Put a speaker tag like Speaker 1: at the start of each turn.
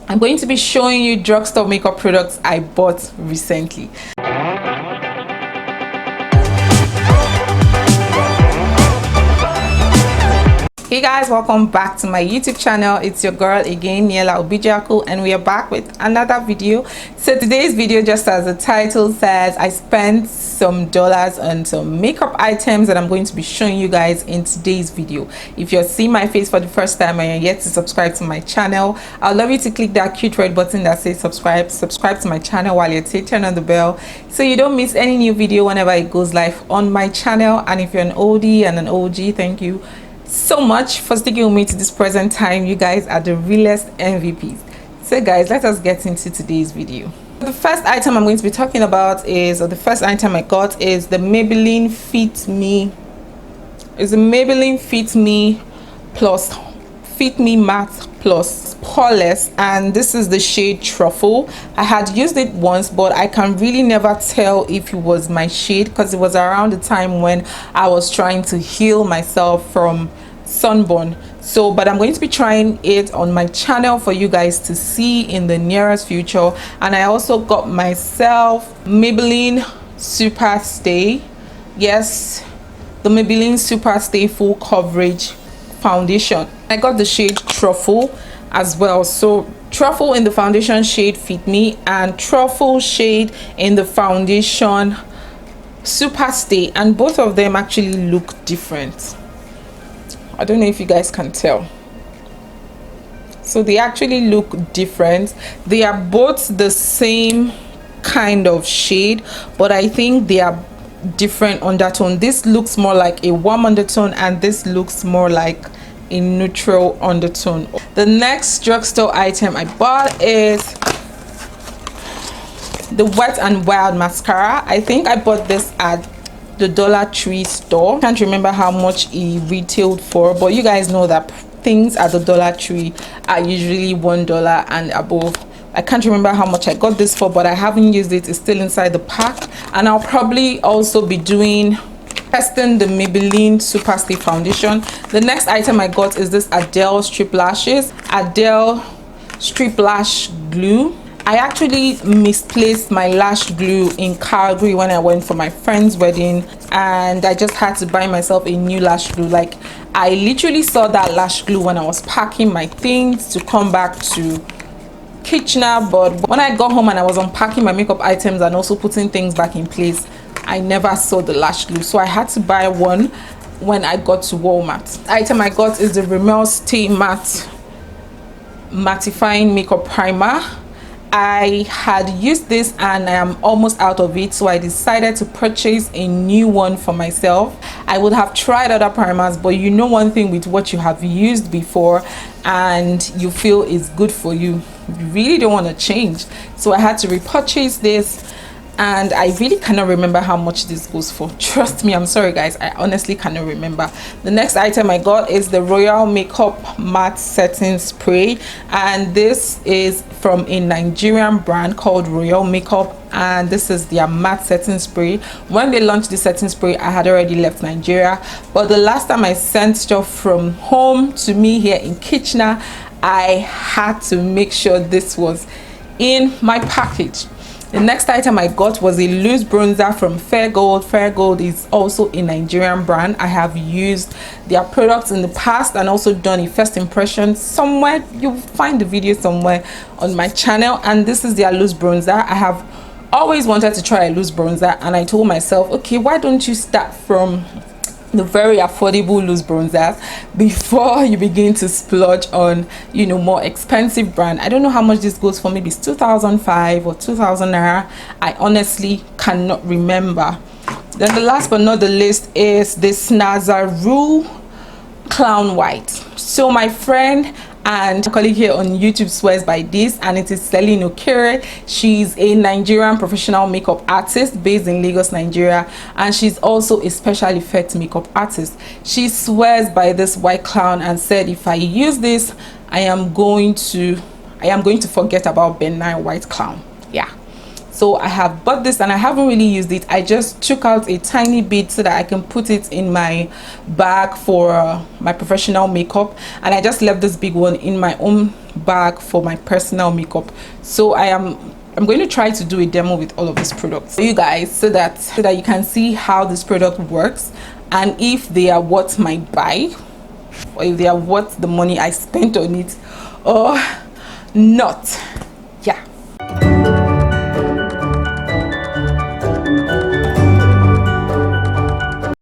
Speaker 1: I'm going to be showing you drugstore makeup products I bought recently. Hey guys, welcome back to my YouTube channel. It's your girl again, Niella Obijiaku, and we are back with another video. So today's video, just as the title says, I spent some dollars on some makeup items that I'm going to be showing you guys in today's video. If you're seeing my face for the first time and you're yet to subscribe to my channel, I'd love you to click that cute red button that says subscribe to my channel while you're turn on the bell so you don't miss any new video whenever it goes live on my channel. And if you're an oldie and an OG, thank you so much for sticking with me to this present time. You guys are the realest MVPs. So guys, let us get into today's video. The first item I'm going to be talking about is, or the first item I got is the Maybelline Fit Me. It's a Maybelline Fit Me Plus Fit Me Matte Plus Poreless, and this is the shade Truffle. I had used it once, but I can really never tell if it was my shade because it was around the time when I was trying to heal myself from sunburn. So but I'm going to be trying it on my channel for you guys to see in the nearest future. And I also got myself Maybelline Super Stay, yes, the Maybelline Super Stay Full Coverage Foundation. I got the shade Truffle as well. So Truffle in the foundation shade Fit Me, and Truffle shade in the foundation Super Stay, and both of them actually look different. I don't know if you guys can tell. So they actually look different. They are both the same kind of shade, but I think they are different undertone. This looks more like a warm undertone and this looks more like a neutral undertone. The next drugstore item I bought is the Wet n Wild mascara. I think I bought this at the Dollar Tree store. Can't remember how much it retailed for, but you guys know that things at the Dollar Tree are usually $1 and above. I can't remember how much I got this for, but I haven't used it. It's still inside the pack, and I'll probably also be testing the Maybelline Super Stay foundation. The next item I got is this Adele strip lashes, Adele strip lash glue. I actually misplaced my lash glue in Calgary when I went for my friend's wedding, and I just had to buy myself a new lash glue. Like, I literally saw that lash glue when I was packing my things to come back to Kitchener, but when I got home and I was unpacking my makeup items and also putting things back in place, I never saw the lash glue, so I had to buy one when I got to Walmart. The item I got is the Rimmel Stay Matte Mattifying Makeup Primer. I had used this and I am almost out of it, so I decided to purchase a new one for myself. I would have tried other primers, but you know one thing with what you have used before and you feel is good for you, you really don't want to change. So I had to repurchase this, and I really cannot remember how much this goes for. Trust me, I'm sorry guys, I honestly cannot remember. The next item I got is the Royal Makeup Matte Setting Spray, and this is from a Nigerian brand called Royal Makeup, and this is their matte setting spray. When they launched the setting spray, I had already left Nigeria, but the last time I sent stuff from home to me here in Kitchener, I had to make sure this was in my package. The next item I got was a loose bronzer from Fair Gold. Fair Gold is also a Nigerian brand. I have used their products in the past and also done a first impression somewhere. You'll find the video somewhere on my channel, and this is their loose bronzer. I have always wanted to try a loose bronzer, and I told myself, okay, why don't you start from the very affordable loose bronzers before you begin to splurge on, you know, more expensive brand. I don't know how much this goes for. Maybe it's 2005 or 2000 naira. I honestly cannot remember. Then the last but not the least is this Nazaroo Clown White. So my friend and colleague here on YouTube swears by this, and it is Celine Okere. She's a Nigerian professional makeup artist based in Lagos, Nigeria, and she's also a special effects makeup artist. She swears by this white clown and said, if I use this, I am going to forget about Ben 9 white clown. Yeah, So I have bought this and I haven't really used it. I just took out a tiny bit so that I can put it in my bag for my professional makeup, and I just left this big one in my own bag for my personal makeup. So I'm going to try to do a demo with all of these products for you guys, so that you can see how this product works and if they are worth my buy, or if they are worth the money I spent on it or not. Yeah.